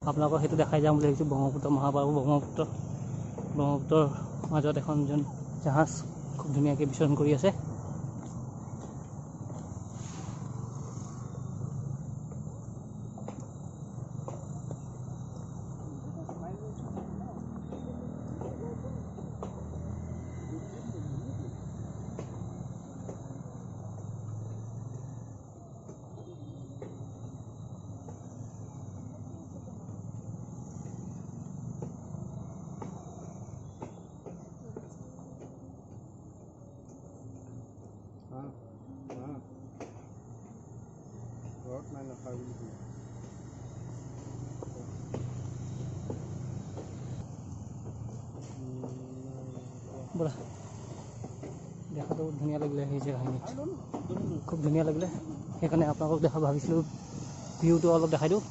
আপোনালোকক সেইটো দেখাই যাম বুলি ভাবিছোঁ। ব্ৰহ্মপুত্ৰ মহাবাহু ব্ৰহ্মপুত্ৰৰ মাজত এখন জাহাজ খুব ধুনীয়াকৈ বিচৰণ কৰি আছে। ব'লা, দেখাটো ধুনীয়া লাগিলে সেই জেগাখিনিত, খুব ধুনীয়া লাগিলে। সেইকাৰণে আপোনালোকক ভাবিছিলোঁ ভিউটো অলপ দেখাই দিওঁ।